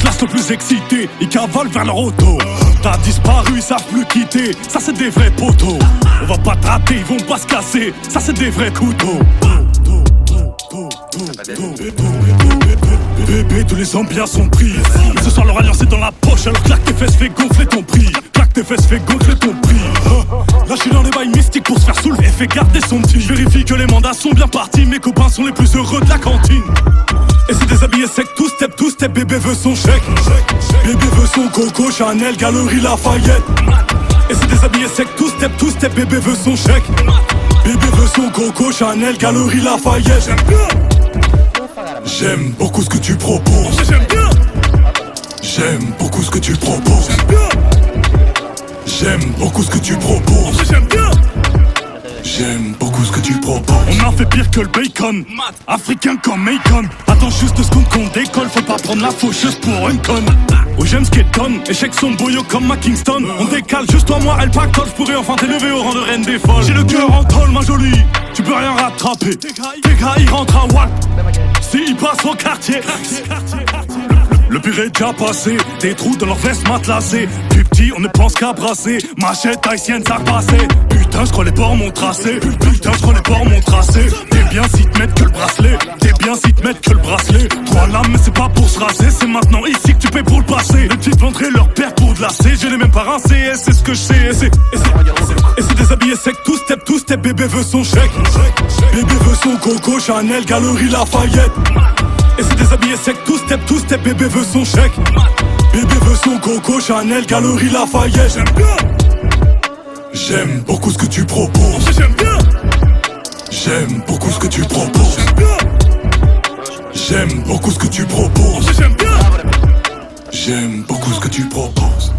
Slash le plus excité, ils cavalent vers leur auto. T'as disparu, ils savent plus quitter. Ça c'est des vrais poteaux. On va pas te rater, ils vont pas se casser. Ça c'est des vrais couteaux. Bébé, tous les ambiances sont pris. Mais ce soir leur alliance est dans la poche. Alors claque tes fesses, fais gonfler ton prix. Claque tes fesses, fais gonfler ton prix. Là je suis dans les bails mystiques pour se faire soulever et fait garder son petit. Je vérifie que les mandats sont bien partis. Mes copains sont les plus heureux de la cantine. Et c'est déshabillé sec, tout step, bébé veut son chèque. Bébé veut son Coco, Chanel, Galerie Lafayette. Et c'est déshabillé sec, tout step, bébé veut son chèque. Bébé veut son Coco, Chanel, Galerie Lafayette. J'aime bien. J'aime beaucoup ce que tu proposes. J'aime bien. J'aime beaucoup ce que tu proposes. J'aime bien. J'aime beaucoup ce que tu proposes. J'aime bien. J'aime beaucoup ce que tu proposes. On a fait pire que le bacon, africain comme Macon. Attends juste 2 secondes qu'on décolle, faut pas prendre la faucheuse pour une conne. Oh j'aime ce qu'elle donne, échec son boyau comme à Kingston. On décale juste toi moi, elle pactole, j'pourrais enfin t'élever au rang de reine des folles. J'ai le cœur en tôle ma jolie, tu peux rien rattraper. Tes gars ils rentrent à Watt, si ils passent au quartier. Le pire est déjà passé, des trous dans leurs vestes matelassées. Plus petit, on ne pense qu'à brasser. Machette haïtienne, ça passait. Putain, je crois les bords m'ont tracé. Putain, je crois les bords m'ont tracé. T'es bien si te mettent que le bracelet. T'es bien si te mettent que le bracelet. 3 lames, mais c'est pas pour se raser. C'est maintenant ici que tu payes pour le passé. Les petites ventrées leur père pour de la C. J'ai les mêmes parents CS, c'est ce que je sais. Et c'est déshabillé sec, tout step, bébé veut son chèque. Bébé veut son Coco, Chanel, Galerie Lafayette. Et c'est déshabillé sec, tout step, bébé veut son chèque. Bébé veut son Coco, Chanel, Galerie Lafayette. J'aime bien. J'aime beaucoup ce que tu proposes. J'aime bien. J'aime beaucoup ce que tu proposes. J'aime bien. J'aime beaucoup ce que tu proposes. J'aime bien. J'aime beaucoup ce que tu proposes.